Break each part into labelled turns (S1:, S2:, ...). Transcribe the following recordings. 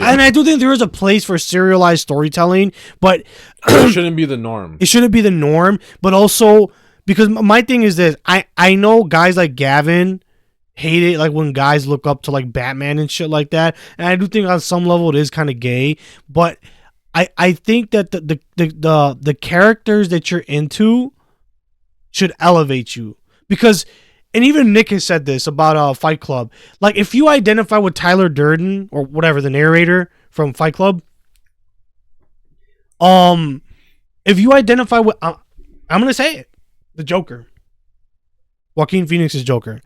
S1: and I do think there is a place for serialized storytelling, but
S2: it shouldn't be the norm.
S1: It shouldn't be the norm, but also because my thing is this: I know guys like Gavin hate it, like when guys look up to like Batman and shit like that, and I do think on some level it is kind of gay, but I think that the characters that you're into should elevate you because. And even Nick has said this about Fight Club. Like, if you identify with Tyler Durden or whatever, the narrator from Fight Club, if you identify with, I'm gonna say it, the Joker, Joaquin Phoenix's Joker,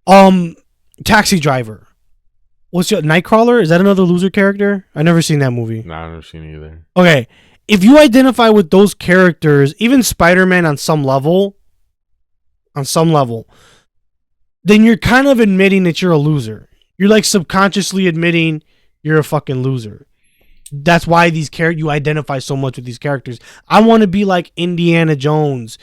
S1: Taxi Driver, what's your Nightcrawler? Is that another loser character? I've never seen that movie.
S2: Nah, I've never seen it either.
S1: Okay, if you identify with those characters, even Spider-Man on some level, then you're kind of admitting that you're a loser. You're like subconsciously admitting you're a fucking loser. That's why you identify so much with these characters. I want to be like Indiana Jones,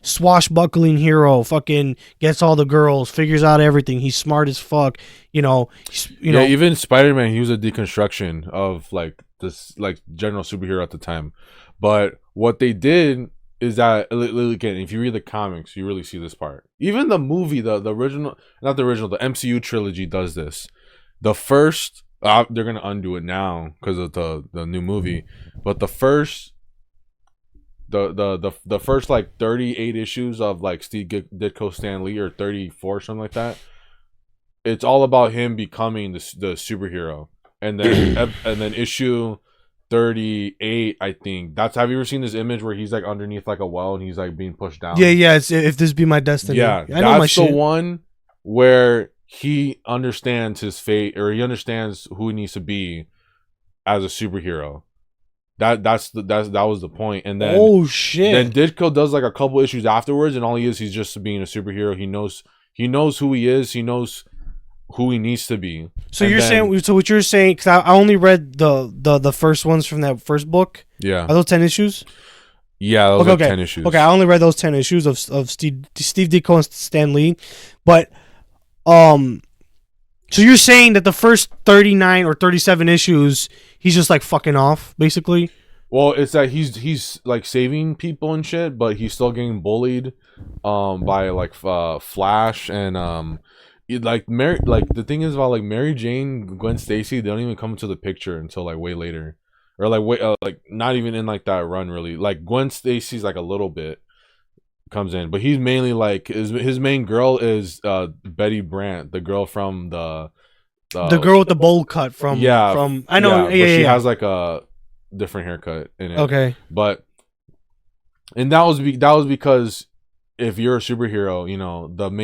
S1: swashbuckling hero, fucking gets all the girls, figures out everything. He's smart as fuck,
S2: Even Spider-Man, he was a deconstruction of like this, like general superhero at the time. But what they did is that, again, if you read the comics, you really see this part. Even the movie, the original, not the original, the MCU trilogy does this. The first, they're gonna undo it now because of the new movie. But the first, the first like 38 issues of like Steve Ditko Stan Lee, or 34, something like that. It's all about him becoming the superhero, and then issue 38, I think. Have you ever seen this image where he's like underneath like a well and he's like being pushed down?
S1: Yeah. It's If This Be My Destiny.
S2: Yeah,
S1: I know
S2: that's the one where he understands his fate, or he understands who he needs to be as a superhero. That was the point. And then
S1: oh shit,
S2: then Ditko does like a couple issues afterwards, and all he's just being a superhero. He knows who he is. He knows who he needs to be.
S1: So what you're saying, because I only read the first ones from that first book.
S2: Yeah.
S1: Are those 10 issues?
S2: Yeah, those are 10 issues.
S1: Okay, I only read those 10 issues of Steve Ditko and Stan Lee. But so you're saying that the first 39 or 37 issues, he's just like fucking off, basically?
S2: Well, it's that he's like saving people and shit, but he's still getting bullied by like Flash and the thing is about like Mary Jane, Gwen Stacy, they don't even come into the picture until like way later, or like not even in like that run really. Like Gwen Stacy's like a little bit comes in, but he's mainly like his main girl is Betty Brant, the girl from the
S1: girl with the bowl cut from I know
S2: but she has like a different haircut in it.
S1: Okay,
S2: but and that was because if you're a superhero,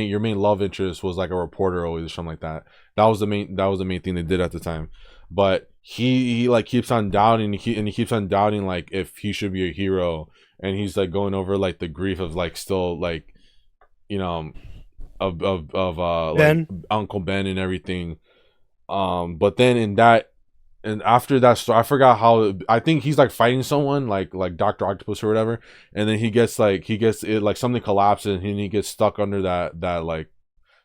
S2: your main love interest was like a reporter always or something like that. That was the main thing they did at the time. But he like keeps on doubting, and he keeps on doubting like if he should be a hero, and he's like going over like the grief of like still like of Ben? Like Uncle Ben and everything. But then and after that story, I forgot how. I think he's like fighting someone, like Dr. Octopus or whatever, and then he gets it like something collapses and he gets stuck under that like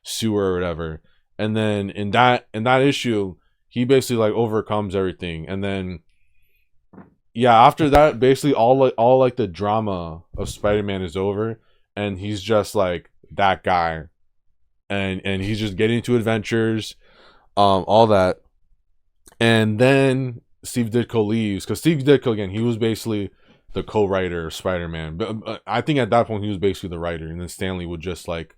S2: sewer or whatever. And then in that issue, he basically like overcomes everything. And then after that, basically all like the drama of Spider-Man is over, and he's just like that guy, and he's just getting into adventures, all that. And then Steve Ditko leaves, because Steve Ditko, again, he was basically the co-writer of Spider-Man. But I think at that point he was basically the writer, and then Stanley would just like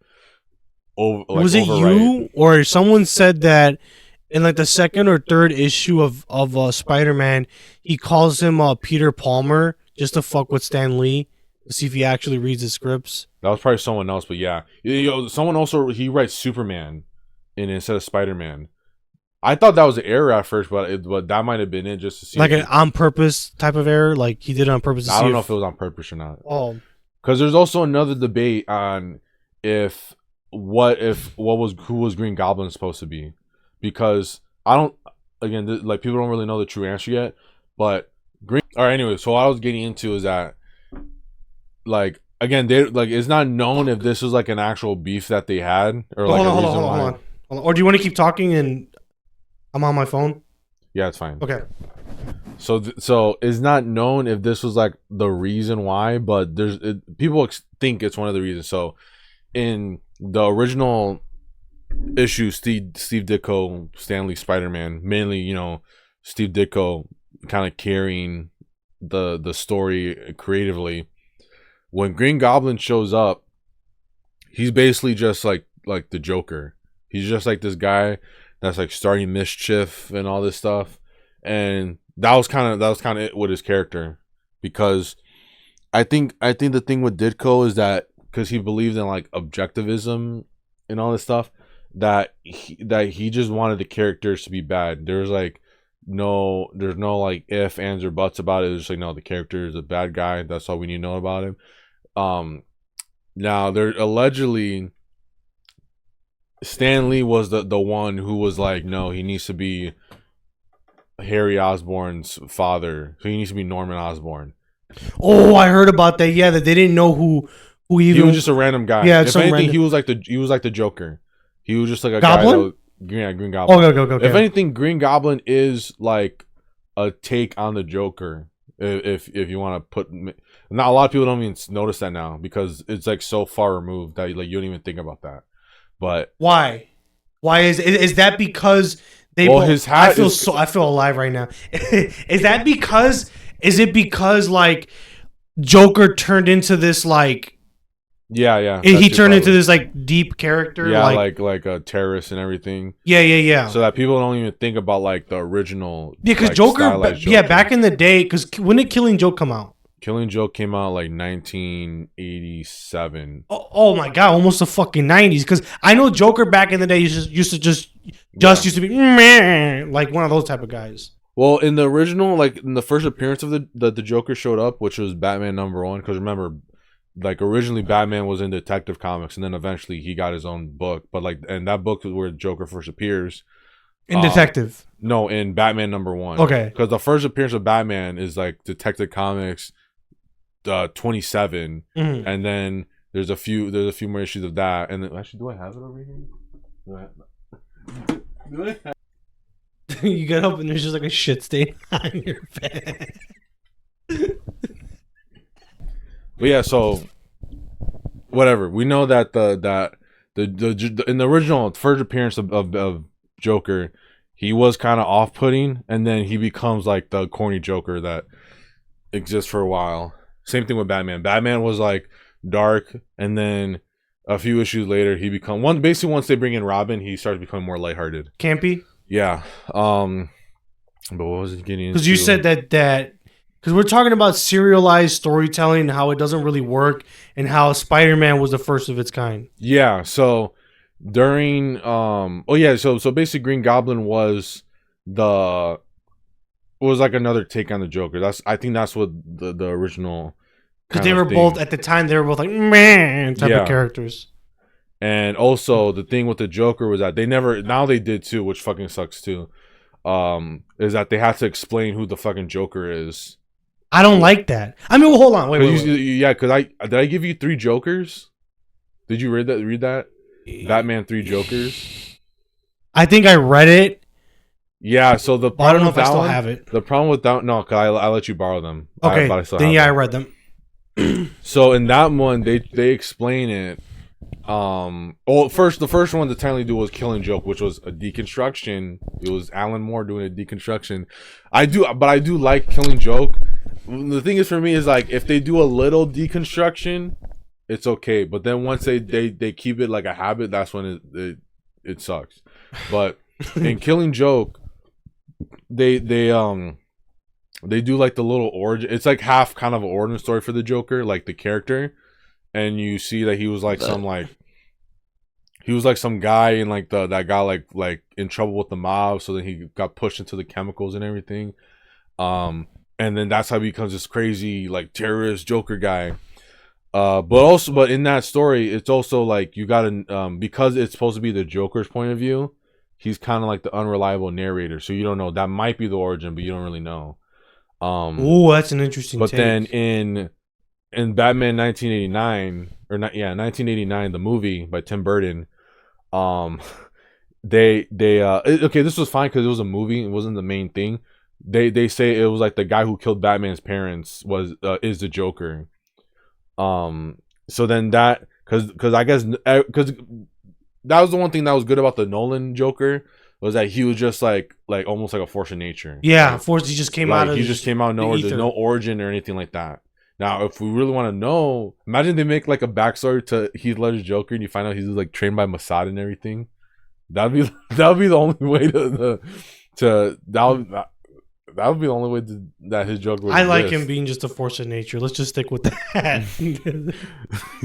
S1: was it you or someone said that in like the second or third issue of Spider-Man, he calls him Peter Palmer just to fuck with Stan Lee to see if he actually reads his scripts.
S2: That was probably someone else, but yeah, someone also he writes Superman instead of Spider-Man. I thought that was an error at first, but that might have been it, just to see
S1: like an on purpose type of error, like he did it on purpose.
S2: I don't know if it was on purpose or not.
S1: Oh,
S2: because there's also another debate on who was Green Goblin supposed to be, because like people don't really know the true answer yet. But all right, anyway, so what I was getting into is that like again, they like it's not known if this was like an actual beef that they had or like hold on.
S1: Or do you want to keep talking and I'm on my phone?
S2: Yeah, it's fine.
S1: Okay.
S2: So it's not known if this was like the reason why, but people think it's one of the reasons. So in the original issue, Steve Ditko, Stanley Spider-Man, mainly, you know, Steve Ditko kind of carrying the story creatively. When Green Goblin shows up, he's basically just like the Joker. He's just like this guy that's like starting mischief and all this stuff. And that was kind of it with his character, because I think the thing with Ditko is that because he believed in like objectivism and all this stuff, that he just wanted the characters to be bad. There's no like if, ands, or buts about it. It's just like, no, the character is a bad guy. That's all we need to know about him. Now there allegedly Stan Lee was the one who was like, no, he needs to be Harry Osborn's father, so he needs to be Norman Osborn.
S1: Oh, I heard about that. Yeah, that they didn't know who even.
S2: He was just a random guy.
S1: Yeah,
S2: if anything, he was like the Joker. He was just like a
S1: Goblin?
S2: guy Green Goblin.
S1: Oh, okay.
S2: If anything, Green Goblin is like a take on the Joker. If you want to put, not a lot of people don't even notice that now because it's like so far removed that like you don't even think about that. But
S1: why? Why is that because they?
S2: Well, his hat.
S1: I feel alive right now. Is that because? Is it because like Joker turned into this like?
S2: Yeah.
S1: He turned into this like deep character.
S2: Yeah, like a terrorist and everything.
S1: Yeah.
S2: So that people don't even think about like the original.
S1: Yeah, because
S2: like,
S1: Joker. Back in the day, because when did Killing Joke come out?
S2: Killing Joke came out like 1987.
S1: Oh my god, almost the fucking 90s. Because I know Joker back in the day used to be meh, like one of those type of guys.
S2: Well, in the original, like in the first appearance of the Joker showed up, which was Batman #1. Because remember, like originally Batman was in Detective Comics, and then eventually he got his own book. But like, and that book is where Joker first appears.
S1: In Detective.
S2: No, in Batman #1.
S1: Okay.
S2: Because the first appearance of Batman is like Detective Comics 27, and then there's a few more issues of that. And then, actually, do I have it over here? Do I have
S1: You get up and there's just like a shit stain on your bed.
S2: But yeah, so whatever. We know that the in the original first appearance of Joker, he was kind of off-putting, and then he becomes like the corny Joker that exists for a while. Same thing with Batman. Batman was like dark, and then a few issues later, he basically once they bring in Robin, he starts becoming more lighthearted.
S1: Campy?
S2: Yeah. But what was it getting into?
S1: Because you said that because we're talking about serialized storytelling and how it doesn't really work, and how Spider-Man was the first of its kind.
S2: Yeah. So during so basically Green Goblin was like another take on the Joker. I think that's what the original,
S1: because they were both at the time, they were both like man type of characters.
S2: And also the thing with the Joker was that now they did too, which fucking sucks too. Is that they had to explain who the fucking Joker is.
S1: I don't like that. I mean, well, hold on, wait.
S2: Yeah, because did I give you 3 Jokers? Did you read that? Batman 3 Jokers.
S1: I think I read it.
S2: Yeah, so
S1: I don't know if I still have it.
S2: The problem with that, no, because I let you borrow them.
S1: Okay, I read them.
S2: So in that one, they explain it. The first one to technically do was Killing Joke, which was a deconstruction. It was Alan Moore doing a deconstruction. I do like Killing Joke. The thing is, for me, is like if they do a little deconstruction, it's okay. But then once they keep it like a habit, that's when it sucks. But in Killing Joke, they do like the little origin. It's like half kind of an origin story for the Joker, like the character, and you see that he was like some guy and like that got like in trouble with the mob, so then he got pushed into the chemicals and everything. And then that's how he becomes this crazy like terrorist Joker guy. But in that story, it's also like you gotta because it's supposed to be the Joker's point of view. He's kind of like the unreliable narrator, so you don't know. That might be the origin, but you don't really know.
S1: Oh, that's an interesting.
S2: But
S1: take.
S2: then in Batman 1989 the movie by Tim Burton, okay, this was fine because it was a movie. It wasn't the main thing. They say it was like the guy who killed Batman's parents was is the Joker. So then that because I guess because that was the one thing that was good about the Nolan Joker was that he was just like almost like a force of nature.
S1: Yeah,
S2: right?
S1: force. He just came
S2: Like,
S1: out of.
S2: he just came out of nowhere. There's no origin or anything like that. Now, if we really want to know, imagine they make like a backstory to Heath Ledger's Joker, and you find out he's like trained by Mossad and everything. That'd be the only way that would be the only way that his Joker would
S1: I like
S2: exist.
S1: him being just a force of nature. Let's just stick with that.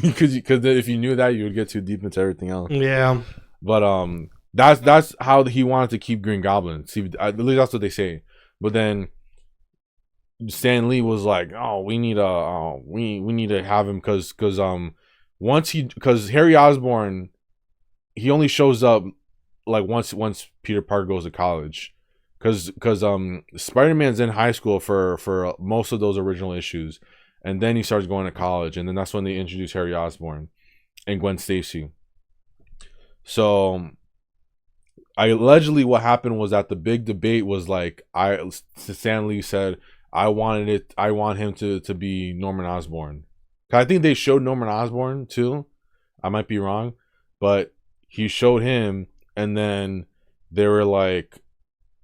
S2: Because if you knew that, you would get too deep into everything else.
S1: Yeah.
S2: But that's how he wanted to keep Green Goblin. See, at least that's what they say. But then Stan Lee was like, "Oh, we need to have him because Harry Osborn, he only shows up like once Peter Parker goes to college." Because Spider-Man's in high school for most of those original issues, and then he starts going to college, and then that's when they introduce Harry Osborn and Gwen Stacy. So, allegedly what happened was that the big debate was like Stan Lee said I want him to be Norman Osborn. I think they showed Norman Osborn too. I might be wrong, but he showed him, and then they were like,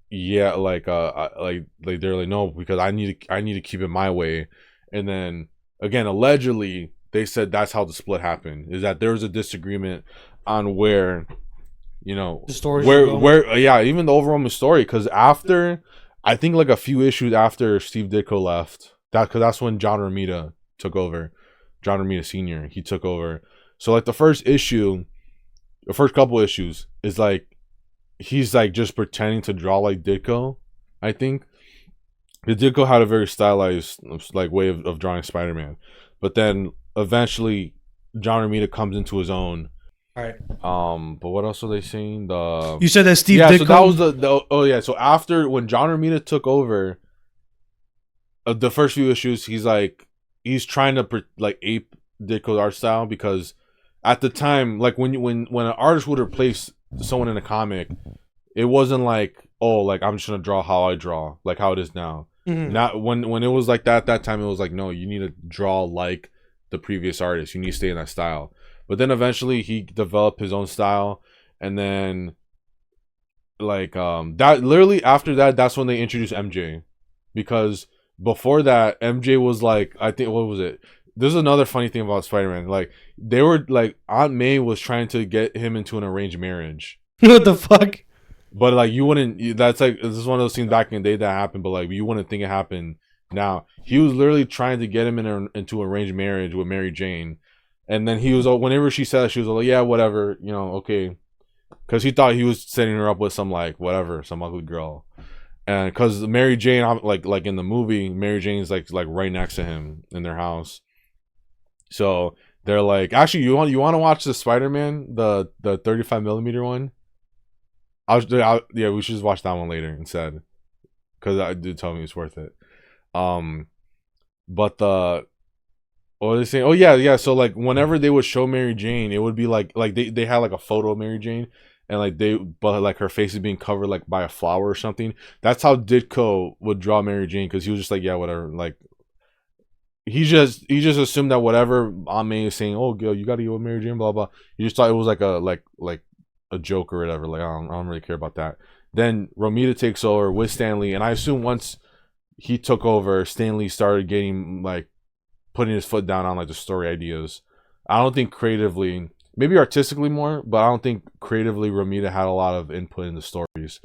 S2: yeah, they're like, no, because I need to keep it my way. And then again, allegedly they said that's how the split happened, is that there was a disagreement on where, the story where yeah, even the overall story, because after I think like a few issues after Steve Ditko left, that's when John Romita took over. John Romita Sr. He took over. So like the first couple issues is like he's like just pretending to draw like Ditko, I think. The Ditko had a very stylized like way of drawing Spider-Man, but then eventually John Romita comes into his own.
S1: All right.
S2: But what else are they saying?
S1: You said that Steve Ditko.
S2: So that was the oh yeah. So after when John Romita took over, the first few issues, he's trying to like ape Ditko's art style, because at the time, like when an artist would replace someone in a comic, it wasn't like, oh, like I'm just gonna draw how I draw, like how it is now. Mm-hmm. Not when it was like that time, it was like, no, you need to draw like the previous artist. You need to stay in that style. But then eventually he developed his own style, and then like that literally after that, that's when they introduced MJ, because before that MJ was like, I think, what was it? This is another funny thing about Spider-Man. Like, they were like, Aunt May was trying to get him into an arranged marriage.
S1: What the fuck?
S2: But like, you wouldn't. That's like, this is one of those things back in the day that happened. But like, you wouldn't think it happened now. He was literally trying to get him into arranged marriage with Mary Jane, and then he was, whenever she said it, she was like, yeah, whatever, okay, because he thought he was setting her up with some like whatever, some ugly girl. And because Mary Jane, like in the movie, Mary Jane's like right next to him in their house. So they're like, actually, you want to watch the Spider-Man, the 35mm one? Yeah, we should just watch that one later instead, because I did tell me it's worth it. But what are they saying? Oh yeah. So like, whenever they would show Mary Jane, it would be like they had like a photo of Mary Jane, and like but like her face is being covered like by a flower or something. That's how Ditko would draw Mary Jane, because he was just like, yeah, whatever, like. He just assumed that whatever Aunt May is saying, oh, girl, you gotta get with Mary Jane, blah blah. He just thought it was like a joke or whatever. Like, I don't really care about that. Then Romita takes over with Stan Lee, and I assume once he took over, Stan Lee started getting like putting his foot down on like the story ideas. I don't think creatively, maybe artistically more, but I don't think creatively Romita had a lot of input in the stories.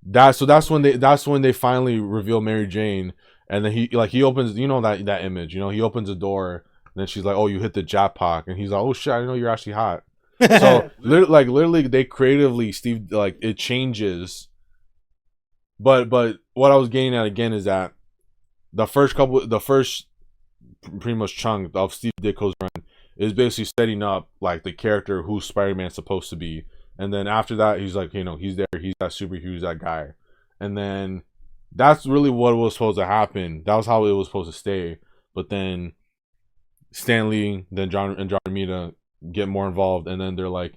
S2: That's when they finally reveal Mary Jane. And then he opens, that image, he opens a door, and then she's like, oh, you hit the jackpot, and he's like, oh shit, I didn't know you're actually hot. So literally they creatively, Steve, like, it changes. But what I was getting at again is that the first pretty much chunk of Steve Ditko's run is basically setting up like the character who Spider-Man's supposed to be, and then after that he's like, he's there, he's that superhero, he's that guy, and then that's really what was supposed to happen. That was how it was supposed to stay. But then Stan Lee, then John Romita get more involved, and then they're like,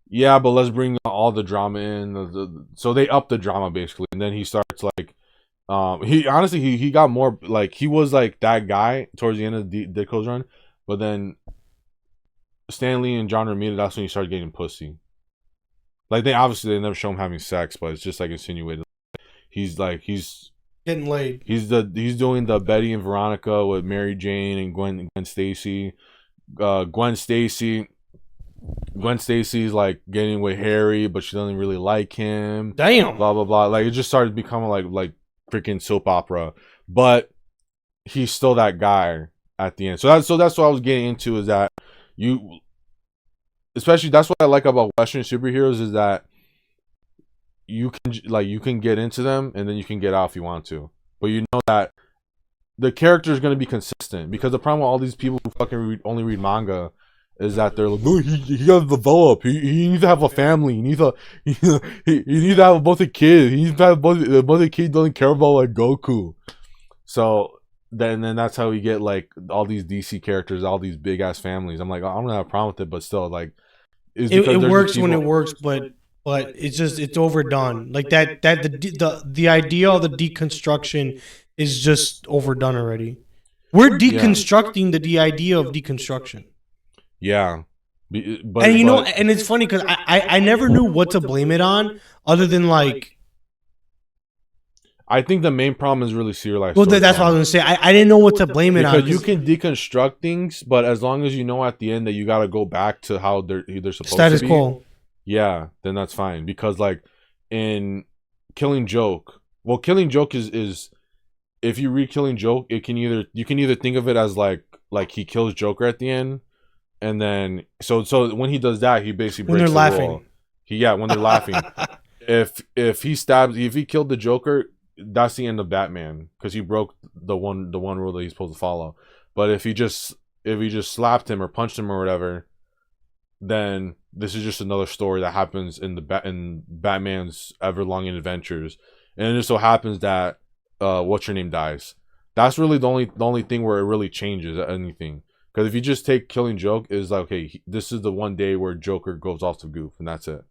S2: yeah, but let's bring all the drama in. So they up the drama basically, and then he starts like, he honestly he got more like he was like that guy towards the end of Ditko's run, but then Stanley and John Romita, that's when he started getting pussy. Like they never show him having sex, but it's just like insinuated. He's
S1: Getting laid.
S2: he's doing the Betty and Veronica with Mary Jane and Gwen Stacy. Gwen Stacy's like getting with Harry, but she doesn't really like him.
S1: Damn.
S2: Blah blah blah. Like it just started becoming like freaking soap opera. But he's still that guy at the end. So that's what I was getting into, is that you, especially that's what I like about Western superheroes, is that you can get into them and then you can get out if you want to, but you know that the character is going to be consistent. Because the problem with all these people who fucking only read manga is that they're like, oh, he got to develop. He needs to have a family. He needs to he needs to have a bunch of kids. He needs to have a bunch of kids doesn't care about like Goku. So then that's how we get like all these DC characters, all these big ass families. I'm like, I don't have a problem with it, but still, like,
S1: it works when it works, but it's just it's overdone. Like the idea of the deconstruction is just overdone already. We're deconstructing the idea of deconstruction.
S2: Yeah,
S1: but and you know, and it's funny because I never knew what to blame it on, other than like,
S2: I think the main problem is really serialized.
S1: Well, that's what I was gonna say. I didn't know what to blame it on.
S2: Because you can deconstruct things, but as long as you know at the end that you got to go back to how they're supposed
S1: status
S2: to be,
S1: quo.
S2: Yeah, then that's fine. Because like in Killing Joke, well, Killing Joke is if you read Killing Joke, you can either think of it as like he kills Joker at the end. And then, so when he does that, he basically breaks the rule. When they're laughing. If he killed the Joker, that's the end of Batman, because he broke the one rule that he's supposed to follow. But if he just slapped him or punched him or whatever, then this is just another story that happens in Batman's ever-longing adventures. And it just so happens that what's her name dies. That's really the only thing where it really changes anything. Because if you just take Killing Joke, is like, okay, this is the one day where Joker goes off the goof, and that's it.